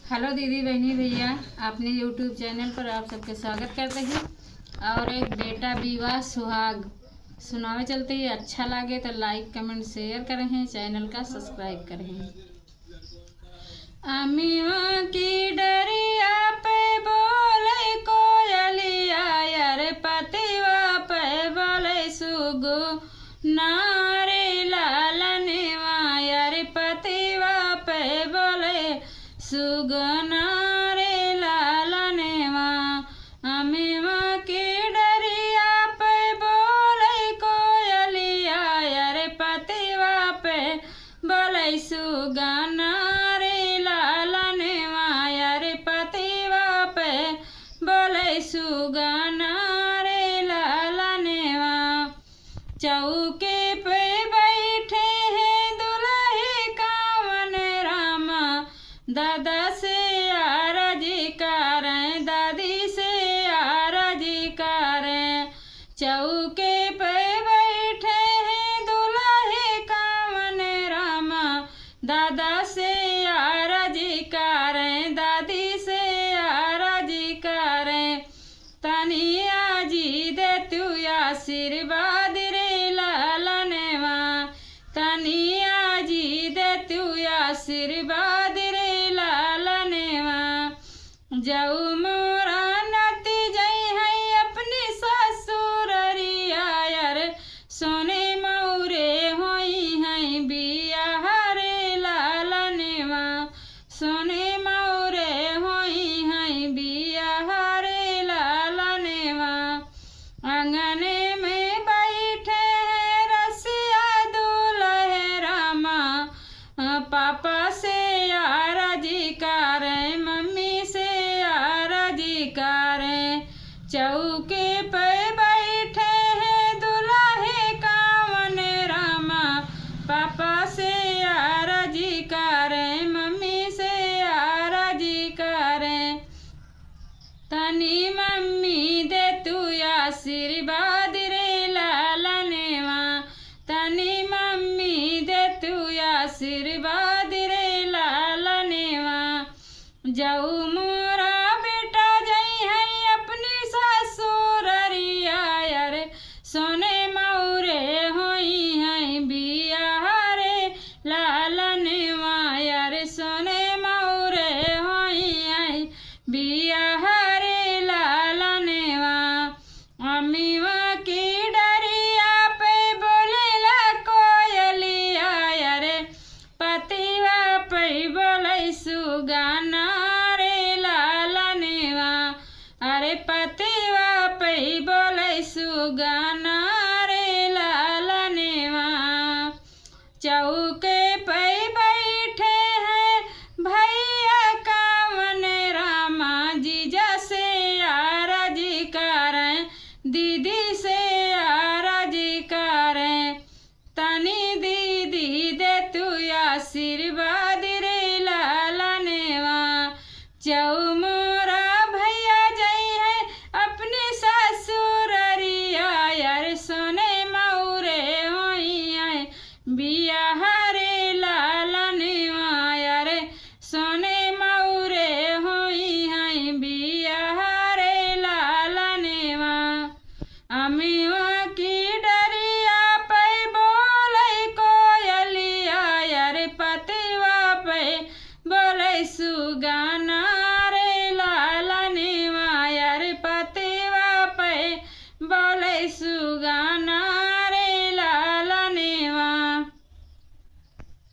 Hello दीदी बहनी भैया, अपने यूट्यूब चैनल पर आप सबके स्वागत करते हैं। और एक बेटा विवाह सुहाग सुनावे चलते हैं। अच्छा लगे तो लाइक कमेंट शेयर करें, चैनल का सब्सक्राइब करें। अम्मियों की डरिया पे बोले कोयलिया, यार पतिवा पे बोले सुगु नारे लालनवा, यार पतिवा पे बोले सुगना रे लालनवा। अम्मिवा की डरिया पे बोले कोयलिया, यार पतिवा पे बोले सुगना रे लालनवा, यार पतिवा पे बोले सुगना रे लालनवा। चौके पे बैठे हैं दुल्हे कावन रामा, दादा से आरजी करें, दादी से आरजी करें। चौके पे बैठे हैं दुल्हे कावन रामा, दादा से आरजी करें, दादी से आरजी करें। तनिया जी दे तू आशीर्वाद रे लालनवा, तनिया जी दे तू आशीर्वाद रे लालनवा। जाऊ मोरा नती जई है अपनी ससुररिया, यार सोने मौरे होई है बियाह रे लालनवा, सोने मौरे होई है बियाह रे लालनवा। आंगने में बैठे हैं रसिया दूल्हे रामा, पापा से आरजी करें, मम्मी से आरजी करें। चौके पे बैठे हैं दुल्हे कावन रामा, पापा से आरजी करें, मम्मी से आरजी करें। तनी मम्मी दे तू आशीर्वाद रे लालनवा, तनी मम्मी दे तू आशीर्वाद रे लालनवा। जाऊ मोरा बेटा जई है अपनी ससुररिया, यार सोने मौरे होई है बियाह रे लालनवा, यार सोने मौरे होई है बियाह रे लालनवा। अम्मिवा की डरिया पे बोलेला कोयलिया, यार पतिवा पे बोले सुगना रे लालनवा, अरे पतिवा पे बोले सुगना रे लालनवा। चौके पे बैठे हैं भैया कावन रामा, जीजा से आरजी करें, दीदी से आरजी करें। तनी दीदी दे तू आशीर्वाद रे लालनवा।